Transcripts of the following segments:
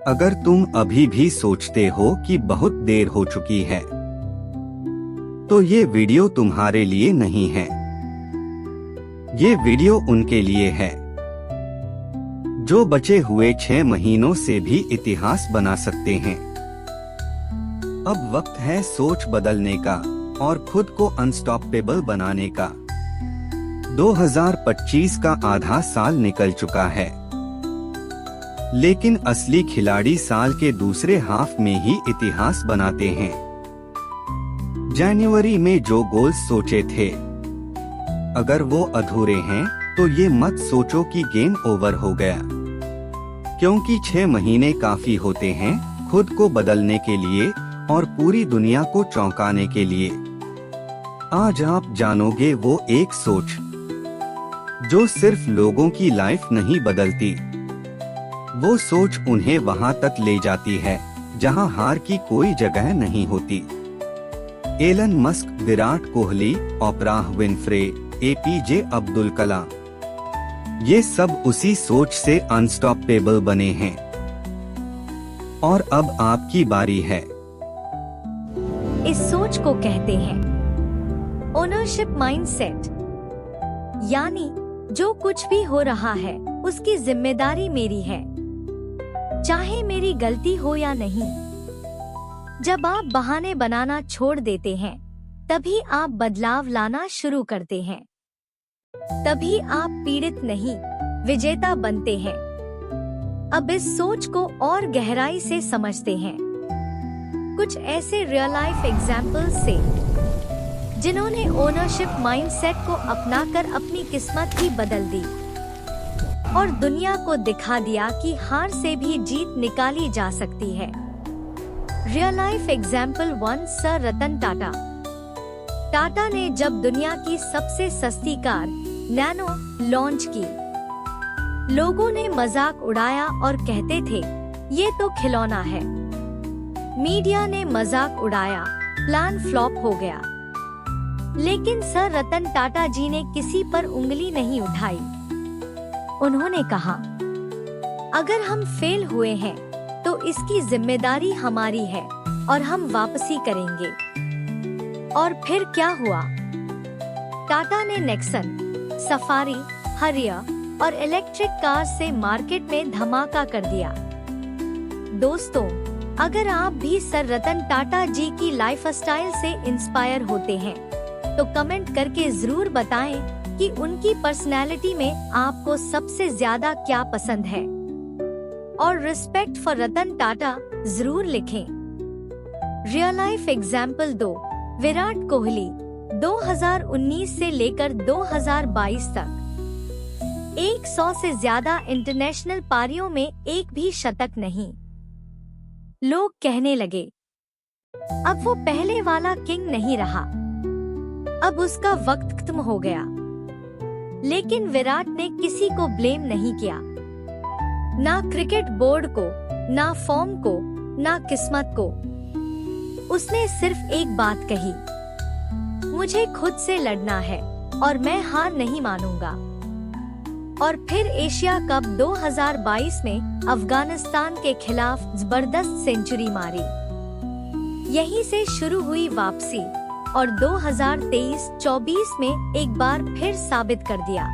अगर तुम अभी भी सोचते हो कि बहुत देर हो चुकी है, तो ये वीडियो तुम्हारे लिए नहीं है। ये वीडियो उनके लिए है जो बचे हुए 6 महीनों से भी इतिहास बना सकते हैं। अब वक्त है सोच बदलने का और खुद को अनस्टॉपेबल बनाने का। 2025 का आधा साल निकल चुका है, लेकिन असली खिलाड़ी साल के दूसरे हाफ में ही इतिहास बनाते हैं। जनवरी में जो गोल्स सोचे थे, अगर वो अधूरे हैं तो ये मत सोचो कि गेम ओवर हो गया, क्योंकि 6 महीने काफी होते हैं खुद को बदलने के लिए और पूरी दुनिया को चौंकाने के लिए। आज आप जानोगे वो एक सोच जो सिर्फ लोगों की लाइफ नहीं बदलती, वो सोच उन्हें वहां तक ले जाती है जहां हार की कोई जगह नहीं होती। Elon Musk, Virat Kohli, Oprah Winfrey, APJ Abdul Kalam, ये सब उसी सोच से अनस्टॉपेबल बने हैं। और अब आपकी बारी है। इस सोच को कहते हैं ओनरशिप माइंडसेट, यानी जो कुछ भी हो रहा है उसकी जिम्मेदारी मेरी है, चाहे मेरी गलती हो या नहीं। जब आप बहाने बनाना छोड़ देते हैं, तभी आप बदलाव लाना शुरू करते हैं। तभी आप पीड़ित नहीं, विजेता बनते हैं। अब इस सोच को और गहराई से समझते हैं, कुछ ऐसे रियल लाइफ एग्जाम्पल्स से जिन्होंने ओनरशिप माइंडसेट को अपनाकर अपनी किस्मत ही बदल दी और दुनिया को दिखा दिया कि हार से भी जीत निकाली जा सकती है। Real life example 1, sir Ratan Tata. Tata ने जब दुनिया की सबसे सस्ती कार नैनो लॉन्च की, लोगों ने मजाक उड़ाया और कहते थे ये तो खिलौना है। मीडिया ने मजाक उड़ाया, प्लान फ्लॉप हो गया। लेकिन सर रतन टाटा जी ने किसी पर उंगली नहीं उठाई। उन्होंने कहा, अगर हम फेल हुए हैं तो इसकी जिम्मेदारी हमारी है और हम वापसी करेंगे। और फिर क्या हुआ? टाटा ने नेक्सन, सफारी, हरियर और इलेक्ट्रिक कार से मार्केट में धमाका कर दिया। दोस्तों, अगर आप भी सर रतन टाटा जी की लाइफस्टाइल से इंस्पायर होते हैं, तो कमेंट करके जरूर बताएं कि उनकी पर्सनैलिटी में आपको सबसे ज्यादा क्या पसंद है। और रिस्पेक्ट फॉर रतन टाटा जरूर लिखें। Real life example 2, Virat Kohli. 2019 से लेकर 2022 तक 100 से ज्यादा इंटरनेशनल पारियों में एक भी शतक नहीं। लोग कहने लगे, अब वो पहले वाला किंग नहीं रहा, अब उसका वक्त खत्म हो गया। लेकिन विराट ने किसी को ब्लेम नहीं किया, ना क्रिकेट बोर्ड को, ना फॉर्म को, ना किस्मत को। उसने सिर्फ एक बात कही, मुझे खुद से लड़ना है और मैं हार नहीं मानूंगा। और फिर एशिया कप 2022 में अफगानिस्तान के खिलाफ जबरदस्त सेंचुरी मारी। यहीं से शुरू हुई वापसी और 2023-24 में एक बार फिर साबित कर दिया,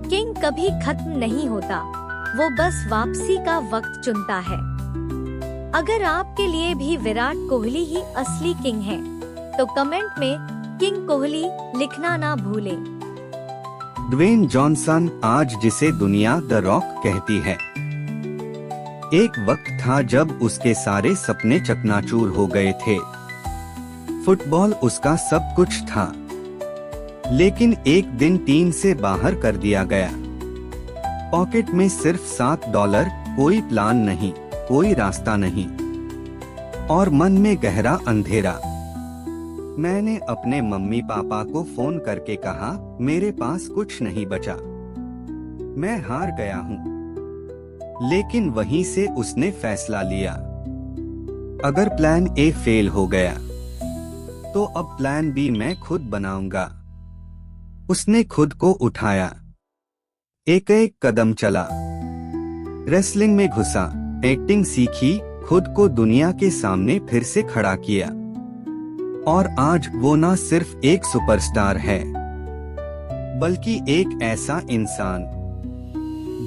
किंग कभी खत्म नहीं होता, वो बस वापसी का वक्त चुनता है। अगर आपके लिए भी विराट कोहली ही असली किंग है, तो कमेंट में किंग कोहली लिखना ना भूलें। ड्वेन जॉनसन, आज जिसे दुनिया द रॉक कहती है। एक वक्त था जब उसके सारे सपने चकनाचूर हो गए थे। फुटबॉल उसका सब कुछ था, लेकिन एक दिन टीम से बाहर कर दिया गया। पॉकेट में सिर्फ $7, कोई प्लान नहीं, कोई रास्ता नहीं, और मन में गहरा अंधेरा। मैंने अपने मम्मी पापा को फोन करके कहा, मेरे पास कुछ नहीं बचा, मैं हार गया हूँ। लेकिन वहीं से उसने फैसला लिया, अगर प्लान ए फेल हो गया, तो अब प्लान बी मैं खुद बनाऊंगा। उसने खुद को उठाया, एक एक कदम चला, रेसलिंग में घुसा, एक्टिंग सीखी, खुद को दुनिया के सामने फिर से खड़ा किया। और आज वो न सिर्फ एक सुपरस्टार है, बल्कि एक ऐसा इंसान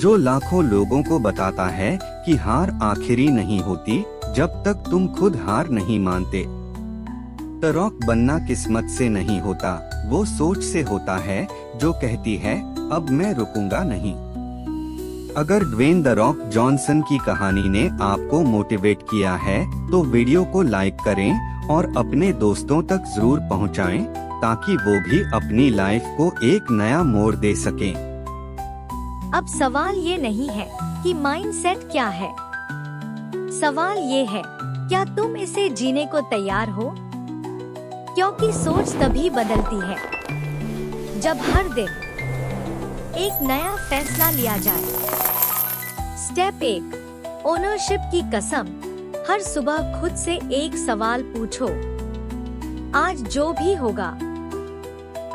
जो लाखों लोगों को बताता है कि हार आखिरी नहीं होती जब तक तुम खुद हार नहीं मानते। द रॉक बनना किस्मत से नहीं होता, वो सोच से होता है जो कहती है अब मैं रुकूंगा नहीं। अगर ड्वेन द रॉक जॉनसन की कहानी ने आपको मोटिवेट किया है तो वीडियो को लाइक करें और अपने दोस्तों तक जरूर पहुंचाएं, ताकि वो भी अपनी लाइफ को एक नया मोड़ दे सकें। अब सवाल ये नहीं है कि माइंडसेट क्या है, सवाल ये है क्या तुम इसे जीने को तैयार हो? क्योंकि सोच तभी बदलती है जब हर दिन एक नया फैसला लिया जाए। स्टेप 1, ओनरशिप की कसम। हर सुबह खुद से एक सवाल पूछो, आज जो भी होगा,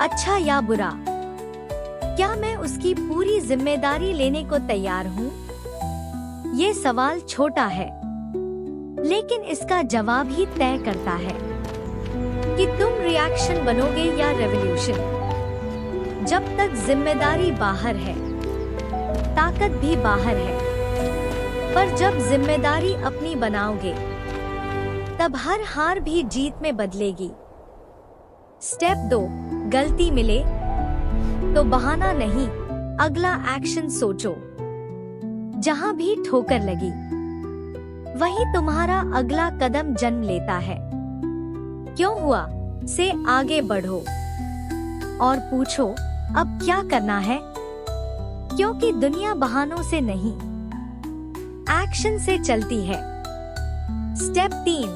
अच्छा या बुरा, क्या मैं उसकी पूरी जिम्मेदारी लेने को तैयार हूँ? ये सवाल छोटा है, लेकिन इसका जवाब ही तय करता है कि तुम रिएक्शन बनोगे या रेवोल्यूशन। जब तक जिम्मेदारी बाहर है, ताकत भी बाहर है, पर जब जिम्मेदारी अपनी बनाओगे, तब हर हार भी जीत में बदलेगी। स्टेप 2, गलती मिले तो बहाना नहीं, अगला एक्शन सोचो। जहां भी ठोकर लगी, वही तुम्हारा अगला कदम जन्म लेता है। क्यों हुआ से आगे बढ़ो और पूछो अब क्या करना है, क्योंकि दुनिया बहानों से नहीं, एक्शन से चलती है। स्टेप 3,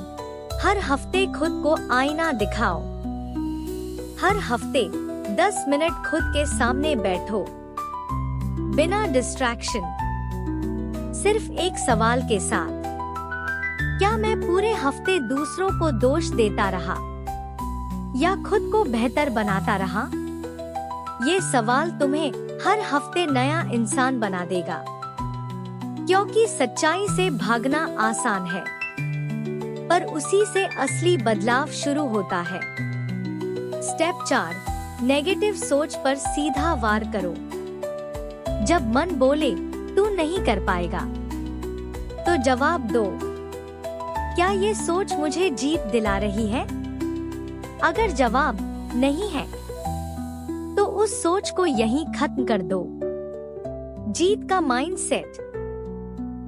हर हफ्ते खुद को आईना दिखाओ। हर हफ्ते 10 मिनट खुद के सामने बैठो, बिना डिस्ट्रैक्शन, सिर्फ एक सवाल के साथ, क्या मैं पूरे हफ्ते दूसरों को दोष देता रहा या खुद को बेहतर बनाता रहा? ये सवाल तुम्हें हर हफ्ते नया इंसान बना देगा, क्योंकि सच्चाई से भागना आसान है, पर उसी से असली बदलाव शुरू होता है। स्टेप 4, नेगेटिव सोच पर सीधा वार करो। जब मन बोले तू नहीं कर पाएगा, तो जवाब दो, क्या ये सोच मुझे जीत दिला रही है? अगर जवाब नहीं है, तो उस सोच को यहीं खत्म कर दो। जीत का माइंडसेट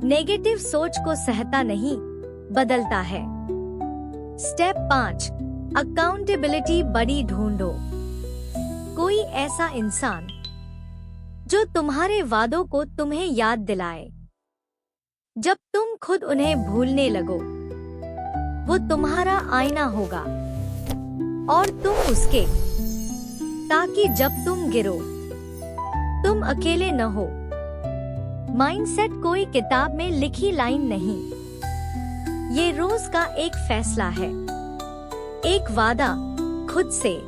नेगेटिव सोच को सहता नहीं, बदलता है। स्टेप 5, अकाउंटेबिलिटी बडी ढूंढो। कोई ऐसा इंसान जो तुम्हारे वादों को तुम्हें याद दिलाए। जब तुम खुद उन्हें भूलने लगो, वो तुम्हारा आईना होगा और तुम उसके, ताकि जब तुम गिरो, तुम अकेले न हो। माइंडसेट कोई किताब में लिखी लाइन नहीं, ये रोज का एक फैसला है, एक वादा खुद से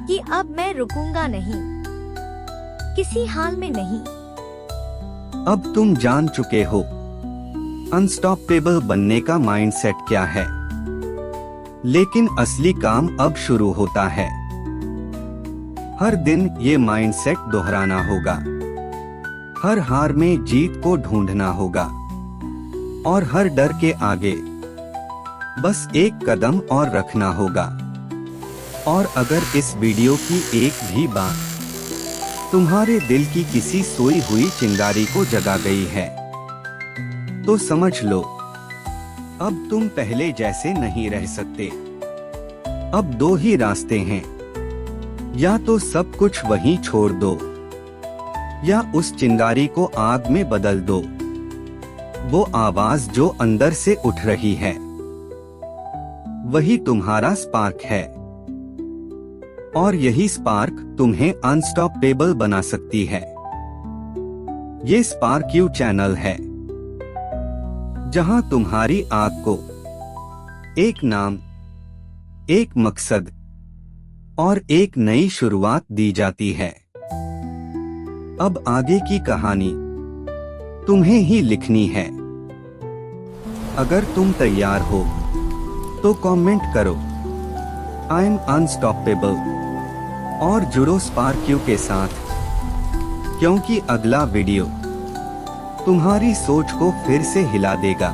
कि अब मैं रुकूंगा नहीं, किसी हाल में नहीं। अब तुम जान चुके हो अनस्टॉपेबल बनने का माइंडसेट क्या है, लेकिन असली काम अब शुरू होता है। हर दिन ये माइंडसेट दोहराना होगा, हर हार में जीत को ढूंढना होगा, और हर डर के आगे बस एक कदम और रखना होगा। और अगर इस वीडियो की एक भी बात तुम्हारे दिल की किसी सोई हुई चिंगारी को जगा गई है, तो समझ लो अब तुम पहले जैसे नहीं रह सकते। अब दो ही रास्ते हैं, या तो सब कुछ वहीं छोड़ दो, या उस चिंगारी को आग में बदल दो। वो आवाज जो अंदर से उठ रही है, वही तुम्हारा स्पार्क है, और यही स्पार्क तुम्हें अनस्टॉपेबल बना सकती है। ये स्पार्क यू चैनल है, जहां तुम्हारी आग को एक नाम, एक मकसद और एक नई शुरुआत दी जाती है। अब आगे की कहानी तुम्हें ही लिखनी है। अगर तुम तैयार हो तो कमेंट करो आई एम अनस्टॉपेबल और जुड़ो स्पार्क्यू के साथ, क्योंकि अगला वीडियो तुम्हारी सोच को फिर से हिला देगा।